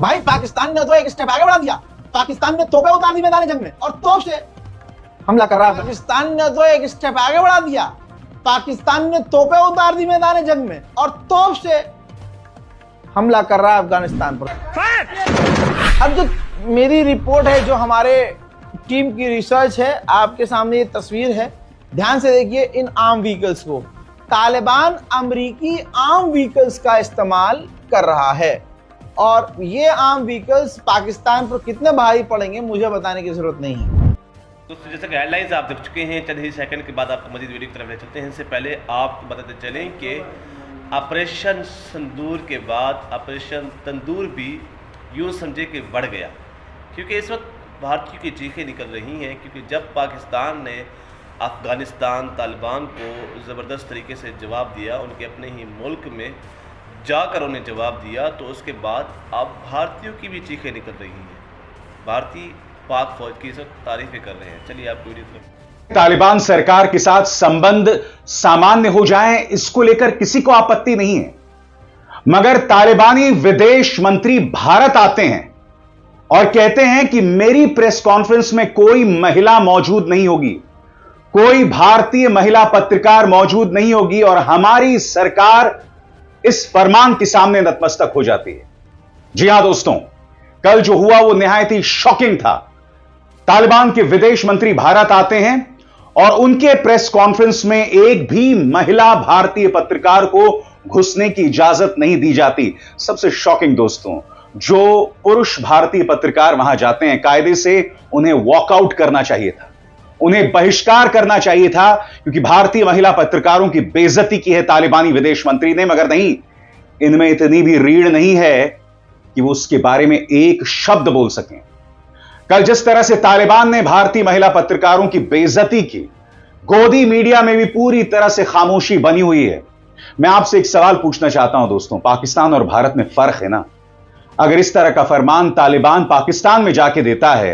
भाई पाकिस्तान ने तो एक स्टेप आगे बढ़ा दिया। पाकिस्तान ने तोपे उतार दी मैदान जंग में और तोप से हमला कर रहा है। पाकिस्तान ने तो एक स्टेप आगे बढ़ा दिया। पाकिस्तान ने तोपे उतार दी मैदान जंग में और तोप से हमला कर रहा है अफगानिस्तान पर। अब जो मेरी रिपोर्ट है, जो हमारे टीम की रिसर्च है, आपके सामने ये तस्वीर है, ध्यान से देखिए इन आर्म व्हीकल्स को। तालिबान अमेरिकी आर्म व्हीकल्स का इस्तेमाल कर रहा है और ये आर्म व्हीकल्स पाकिस्तान पर कितने भारी पड़ेंगे मुझे बताने की जरूरत नहीं है। दोस्तों, जैसे गाइडलाइंस आप देख चुके हैं, चंद ही सेकंड के बाद आपको मजीद वीडियो की तरफ ले चलते हैं। इससे पहले आपको बताते चलें कि ऑपरेशन संदूर के बाद ऑपरेशन तंदूर भी यूँ समझे कि बढ़ गया, क्योंकि इस वक्त भारतीयों की चीखें निकल रही हैं। क्योंकि जब पाकिस्तान ने अफ़गानिस्तान तालिबान को ज़बरदस्त तरीके से जवाब दिया, उनके अपने ही मुल्क में जाकर उन्हें जवाब दिया, तो उसके बाद अब भारतीयों की भी चीखें निकल रही हैं। भारतीय पाक फौज की इस वक्त तारीफें कर रहे हैं। चलिए आप वीडियो। तालिबान सरकार के साथ संबंध सामान्य हो जाएं, इसको लेकर किसी को आपत्ति नहीं है, मगर तालिबानी विदेश मंत्री भारत आते हैं और कहते हैं कि मेरी प्रेस कॉन्फ्रेंस में कोई महिला मौजूद नहीं होगी, कोई भारतीय महिला पत्रकार मौजूद नहीं होगी और हमारी सरकार इस फरमान के सामने नतमस्तक हो जाती है। जी हां दोस्तों, कल जो हुआ वो निहायत ही शॉकिंग था। तालिबान के विदेश मंत्री भारत आते हैं और उनके प्रेस कॉन्फ्रेंस में एक भी महिला भारतीय पत्रकार को घुसने की इजाजत नहीं दी जाती। सबसे शॉकिंग दोस्तों, जो पुरुष भारतीय पत्रकार वहां जाते हैं, कायदे से उन्हें वॉकआउट करना चाहिए था, उन्हें बहिष्कार करना चाहिए था, क्योंकि भारतीय महिला पत्रकारों की बेइज्जती की है तालिबानी विदेश मंत्री ने। मगर नहीं, इनमें इतनी भी रीढ़ नहीं है कि वो उसके बारे में एक शब्द बोल सकें। कल जिस तरह से तालिबान ने भारतीय महिला पत्रकारों की बेइज्जती की, गोदी मीडिया में भी पूरी तरह से खामोशी बनी हुई है। मैं आपसे एक सवाल पूछना चाहता हूं दोस्तों, पाकिस्तान और भारत में फर्क है ना? अगर इस तरह का फरमान तालिबान पाकिस्तान में जाके देता है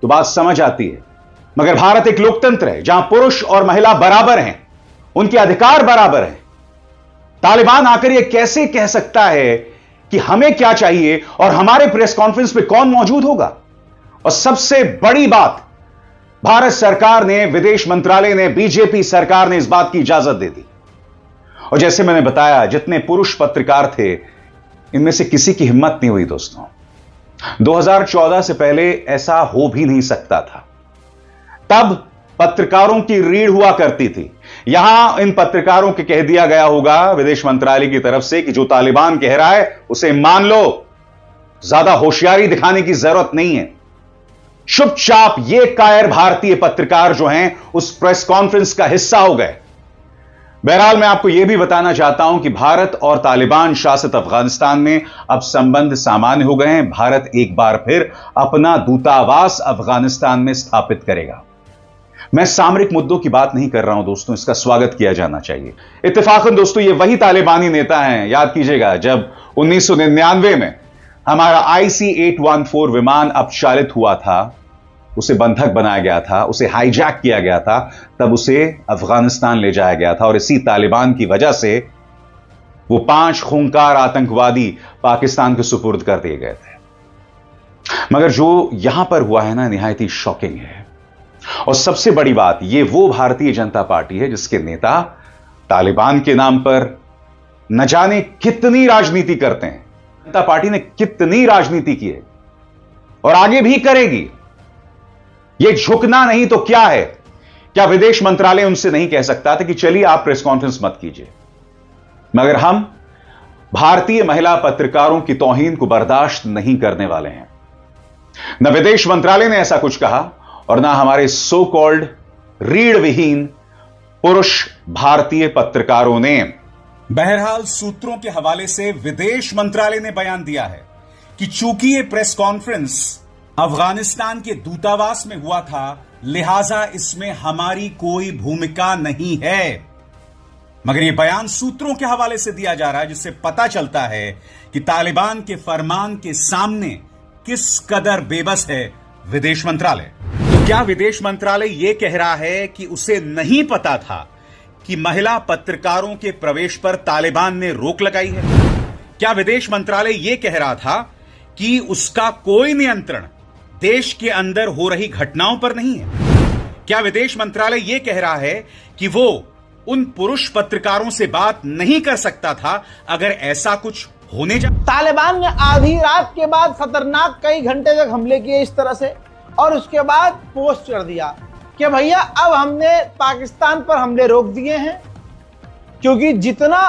तो बात समझ आती है, मगर भारत एक लोकतंत्र है जहां पुरुष और महिला बराबर हैं, उनके अधिकार बराबर हैं। तालिबान आकर यह कैसे कह सकता है कि हमें क्या चाहिए और हमारे प्रेस कॉन्फ्रेंस में कौन मौजूद होगा? और सबसे बड़ी बात, भारत सरकार ने, विदेश मंत्रालय ने, बीजेपी सरकार ने इस बात की इजाजत दे दी। और जैसे मैंने बताया, जितने पुरुष पत्रकार थे, इनमें से किसी की हिम्मत नहीं हुई दोस्तों। 2014 से पहले ऐसा हो भी नहीं सकता था। तब पत्रकारों की रीढ़ हुआ करती थी। यहां इन पत्रकारों के कह दिया गया होगा विदेश मंत्रालय की तरफ से कि जो तालिबान कह रहा है उसे मान लो, ज्यादा होशियारी दिखाने की जरूरत नहीं है। चुपचाप ये कायर भारतीय पत्रकार जो हैं उस प्रेस कॉन्फ्रेंस का हिस्सा हो गए। बहरहाल मैं आपको यह भी बताना चाहता हूं कि भारत और तालिबान शासित अफगानिस्तान में अब संबंध सामान्य हो गए हैं। भारत एक बार फिर अपना दूतावास अफगानिस्तान में स्थापित करेगा। मैं सामरिक मुद्दों की बात नहीं कर रहा हूं दोस्तों, इसका स्वागत किया जाना चाहिए। इत्तेफाकन दोस्तों, ये वही तालिबानी नेता हैं, याद कीजिएगा, जब 1999 में हमारा IC-814 विमान अपचालित हुआ था, उसे बंधक बनाया गया था, उसे हाईजैक किया गया था, तब उसे अफगानिस्तान ले जाया गया था और इसी तालिबान की वजह से वो 5 खूंखार आतंकवादी पाकिस्तान के सुपुर्द कर दिए गए थे। मगर जो यहां पर हुआ है ना, निहायत ही शॉकिंग है। और सबसे बड़ी बात, ये वो भारतीय जनता पार्टी है जिसके नेता तालिबान के नाम पर न जाने कितनी राजनीति करते हैं। जनता पार्टी ने कितनी राजनीति की है और आगे भी करेगी। यह झुकना नहीं तो क्या है? क्या विदेश मंत्रालय उनसे नहीं कह सकता था कि चलिए आप प्रेस कॉन्फ्रेंस मत कीजिए? मगर हम भारतीय महिला पत्रकारों की तौहीन को बर्दाश्त नहीं करने वाले हैं। न विदेश मंत्रालय ने ऐसा कुछ कहा और ना हमारे सो कॉल्ड रीढ़ विहीन पुरुष भारतीय पत्रकारों ने। बहरहाल सूत्रों के हवाले से विदेश मंत्रालय ने बयान दिया है कि चूंकि यह प्रेस कॉन्फ्रेंस अफगानिस्तान के दूतावास में हुआ था, लिहाजा इसमें हमारी कोई भूमिका नहीं है। मगर यह बयान सूत्रों के हवाले से दिया जा रहा है, जिससे पता चलता है कि तालिबान के फरमान के सामने किस कदर बेबस है विदेश मंत्रालय। क्या विदेश मंत्रालय यह कह रहा है कि उसे नहीं पता था कि महिला पत्रकारों के प्रवेश पर तालिबान ने रोक लगाई है? क्या विदेश मंत्रालय यह कह रहा था कि उसका कोई नियंत्रण देश के अंदर हो रही घटनाओं पर नहीं है? क्या विदेश मंत्रालय यह कह रहा है कि वो उन पुरुष पत्रकारों से बात नहीं कर सकता था अगर ऐसा कुछ होने जा? तालिबान ने आधी रात के बाद खतरनाक कई घंटे तक हमले किए इस तरह से, और उसके बाद पोस्ट कर दिया कि भैया अब हमने पाकिस्तान पर हमले रोक दिए हैं, क्योंकि जितना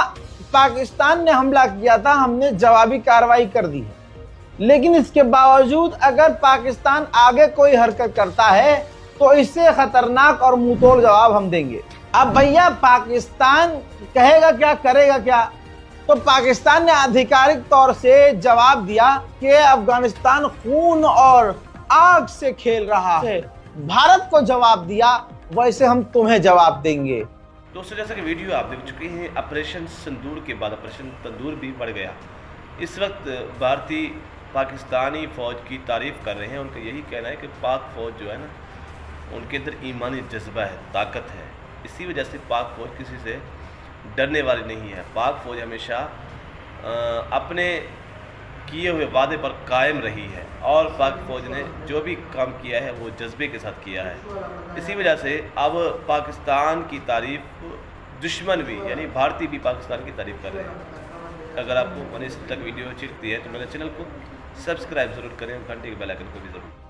पाकिस्तान ने हमला किया था हमने जवाबी कार्रवाई कर दी है। लेकिन इसके बावजूद अगर पाकिस्तान आगे कोई हरकत करता है तो इससे खतरनाक और मुंहतोड़ जवाब हम देंगे। अब भैया पाकिस्तान कहेगा क्या, करेगा क्या? तो पाकिस्तान ने आधिकारिक तौर से जवाब दिया कि अफगानिस्तान खून और आग से खेल रहा है। भारत को जवाब दिया, वैसे हम तुम्हें जवाब देंगे। दोस्तों, जैसा कि वीडियो आप देख चुके हैं, ऑपरेशन सिंदूर के बाद ऑपरेशन तंदूर भी बढ़ गया। इस वक्त भारतीय पाकिस्तानी फ़ौज की तारीफ़ कर रहे हैं। उनका यही कहना है कि पाक फ़ौज जो है ना, उनके अंदर ईमानी जज्बा है, ताकत है। इसी वजह से पाक फ़ौज किसी से डरने वाली नहीं है। पाक फ़ौज हमेशा अपने किए हुए वादे पर कायम रही है, और पाक फ़ौज ने जो भी काम किया है वो जज्बे के साथ किया है। इसी वजह से अब पाकिस्तान की तारीफ़ दुश्मन भी, यानी भारतीय भी पाकिस्तान की तारीफ़ कर रहे हैं। अगर आपको मैंने इस तक वीडियो अच्छी लगती है तो मेरे चैनल को सब्सक्राइब ज़रूर करें और घंटे के बेल आइकन को भी ज़रूर